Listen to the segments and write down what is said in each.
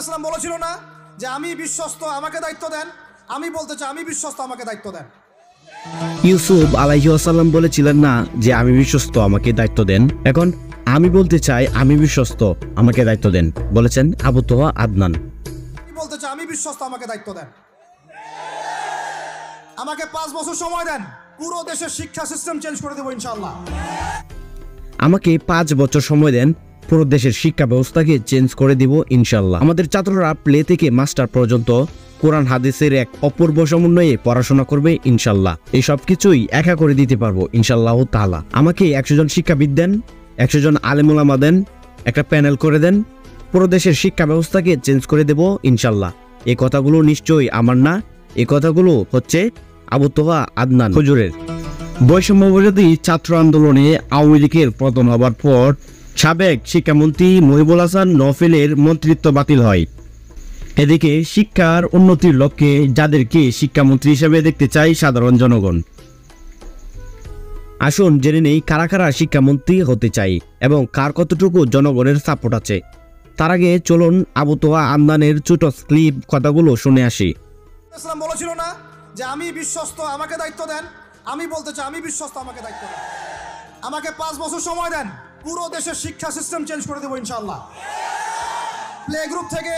ইসলাম বলেছিল না যে আমি বিশ্বস্ত, আমাকে দায়িত্ব দেন। আমি বলতে চাই আমি বিশ্বস্ত, আমাকে দায়িত্ব দেন। ইউসুফ আলাইহিস সালাম বলেছিলেন না যে আমি বিশ্বস্ত, আমাকে দায়িত্ব দেন। এখন আমি বলতে চাই আমি বিশ্বস্ত, আমাকে দায়িত্ব দেন, বলেছেন আবু তোহা আদনান। আমি বলতে চাই আমি বিশ্বস্ত, আমাকে দায়িত্ব দেন। আমাকে 5 বছর সময় দেন, পুরো দেশের শিক্ষা সিস্টেম চেঞ্জ করে দেবো ইনশাআল্লাহ। আমাকে 5 বছর সময় দেন, পুরো দেশের শিক্ষা ব্যবস্থাকে চেঞ্জ করে দিব ইনশাআল্লাহ। আমাদের ছাত্ররা প্লে থেকে মাস্টার পর্যন্ত কোরআন হাদিসের এক অপূর্ব সমন্বয়ে পড়াশোনা করবে ইনশাআল্লাহ। এই সব কিছুই একা করে দিতে পারবো ইনশাআল্লাহ তাআলা। আমাকে 100 জন শিক্ষাবিদ দেন, 100 জন আলেম ওলামা দেন, একটা প্যানেল করে দেন, পুরো দেশের শিক্ষা ব্যবস্থাকে চেঞ্জ করে দেব ইনশাআল্লাহ। এই কথাগুলো নিশ্চয়ই আমার না, এই কথাগুলো হচ্ছে আবু তোহা আদনান হুজুরের। বৈষম্যবিরোধী ছাত্র আন্দোলনে আওয়ামী লীগের পতন হবার পর সাবেক শিক্ষামন্ত্রী মহিবুল হাসান নওফেলের মন্ত্রিত্ব বাতিল হয়। এদিকে শিক্ষার উন্নতির লক্ষ্যে যাদেরকে শিক্ষামন্ত্রী হিসেবে দেখতে চাই সাধারণ জনগণ। আসুন জেনে নেই কারা কারা শিক্ষামন্ত্রী হতে চাই এবং কার কতটুকু জনগণের সাপোর্ট আছে। তার আগে চলুন আবু তোহা আদনানের ছোট ক্লিপ কথাগুলো শুনে আসি। ইসলাম বলেছিল না যে আমি বিশ্বস্ত, আমাকে দায়িত্ব দেন। আমি বলতে চাই আমি বিশ্বস্ত, আমাকে দায়িত্ব দেন। আমাকে 5 বছর সময় দেন, পুরো দেশের শিক্ষা সিস্টেম চেঞ্জ করে দেবো ইনশাআল্লাহ। প্লে গ্রুপ থেকে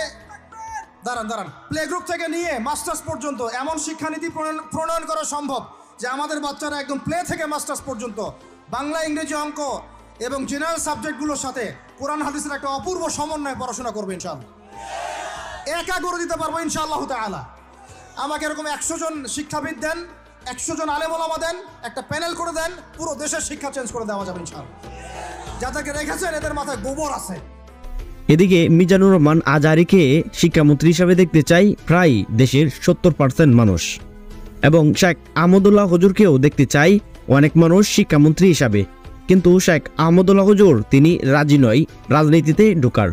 প্লে গ্রুপ থেকে নিয়ে মাস্টার্স পর্যন্ত এমন শিক্ষানীতি প্রণয়ন করা সম্ভব যে আমাদের বাচ্চারা একদম প্লে থেকে মাস্টার্স পর্যন্ত বাংলা, ইংরেজি, অঙ্ক এবং জেনারেল সাবজেক্টগুলোর সাথে কোরআন হাদিসের একটা অপূর্ব সমন্বয়ে পড়াশোনা করবে ইনশাআল্লাহ। একা করে দিতে পারবো ইনশাআল্লাহ তাআলা। আমাকে এরকম 100 জন শিক্ষাবিদ দেন, 100 জন আলেম ওলামা দেন, একটা প্যানেল করে দেন, পুরো দেশের শিক্ষা চেঞ্জ করে দেওয়া যাবে ইনশাআল্লাহ। যাদেরকে রেখেছেন এদের মাথায় গোবর আছে। এদিকে মিজানুর রহমান আজহারীকে শিক্ষামন্ত্রী হিসাবে দেখতে চাই প্রায় দেশের 70% মানুষ, এবং শেখ আহমদুল্লাহ হুজুরকেও দেখতে চাই অনেক মানুষ শিক্ষামন্ত্রী হিসাবে। কিন্তু শেখ আহমদুল্লাহ হুজুর তিনি রাজি নয় রাজনীতিতে ঢোকার।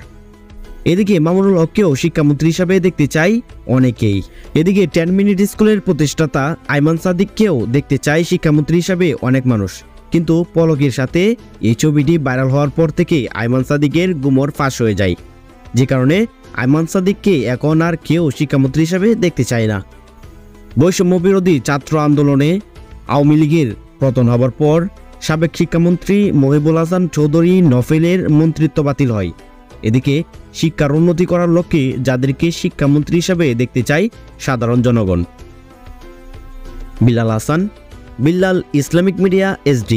এদিকে মামুনুল হককেও শিক্ষামন্ত্রী হিসাবে দেখতে চাই অনেকেই। এদিকে 10 মিনিট স্কুলের প্রতিষ্ঠাতা আইমান সাদিককেও দেখতে চাই শিক্ষামন্ত্রী হিসাবে অনেক মানুষ। কিন্তু পলকের সাথে এই ছবিটি ভাইরাল হওয়ার পর থেকে আইমান সাদিকের গুমর ফাঁস হয়ে যায়, যে কারণে আইমান সাদিককে এখন আর কেউ শিক্ষামন্ত্রী হিসাবে দেখতে চায় না। বৈষম্য বিরোধী ছাত্র আন্দোলনে আওয়ামী লীগের পতন হবার পর সাবেক শিক্ষামন্ত্রী মহিবুল হাসান চৌধুরী নওফেলের মন্ত্রিত্ব বাতিল হয়। এদিকে শিক্ষার উন্নতি করার লক্ষ্যে যাদেরকে শিক্ষামন্ত্রী হিসাবে দেখতে চাই সাধারণ জনগণ। Billal Hasan, Billal Islamic media, SD।